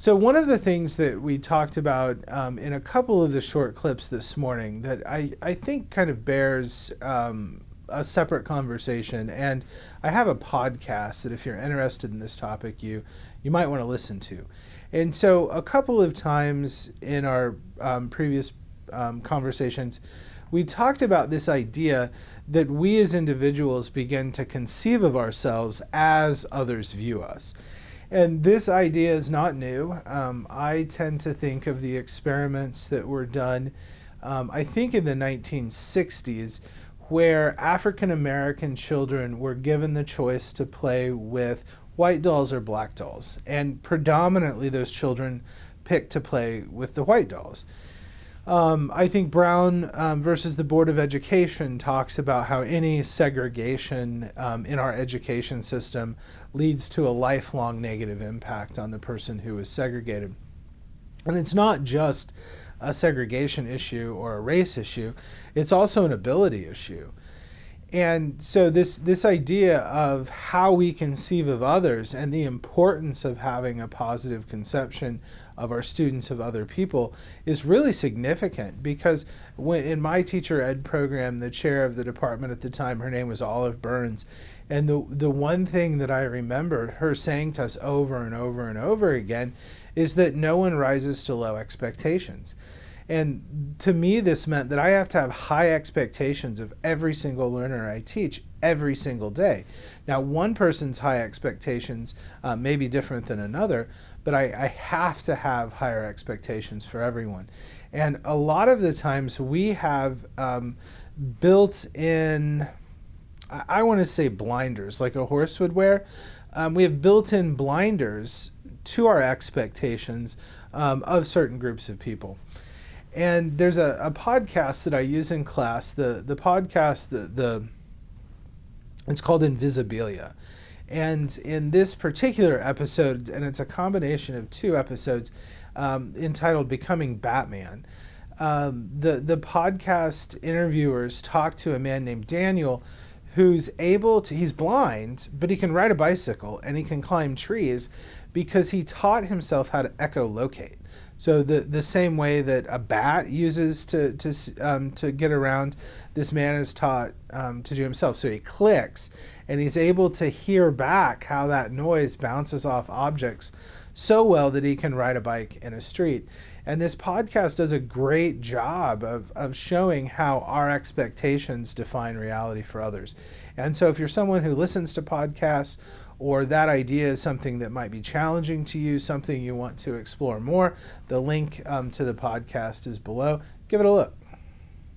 So one of the things that we talked about in a couple of the short clips this morning that I think kind of bears a separate conversation, and I have a podcast that if you're interested in this topic, you might want to listen to. And so a couple of times in our previous conversations, we talked about this idea that we as individuals begin to conceive of ourselves as others view us. And this idea is not new. I tend to think of the experiments that were done, I think in the 1960s, where African American children were given the choice to play with white dolls or black dolls. And predominantly those children picked to play with the white dolls. I think Brown versus the Board of Education talks about how any segregation in our education system leads to a lifelong negative impact on the person who is segregated. And it's not just a segregation issue or a race issue, it's also an ability issue. And so this idea of how we conceive of others and the importance of having a positive conception of our students, of other people, is really significant, because in my teacher ed program, the chair of the department at the time, her name was Olive Burns, and the one thing that I remember her saying to us over and over and over again is that no one rises to low expectations. And to me, this meant that I have to have high expectations of every single learner I teach every single day. Now, one person's high expectations may be different than another, but I have to have higher expectations for everyone. And a lot of the times we have built in, I want to say blinders, like a horse would wear. We have built-in blinders to our expectations of certain groups of people. And there's a podcast that I use in class. The podcast, it's called Invisibilia. And in this particular episode, and it's a combination of two episodes entitled Becoming Batman, the podcast interviewers talk to a man named Daniel who's he's blind, but he can ride a bicycle and he can climb trees because he taught himself how to echolocate. So the same way that a bat uses to get around, this man is taught to do himself. So he clicks, and he's able to hear back how that noise bounces off objects so well that he can ride a bike in a street. And this podcast does a great job of showing how our expectations define reality for others. And so if you're someone who listens to podcasts, or that idea is something that might be challenging to you, something you want to explore more, the link to the podcast is below. Give it a look.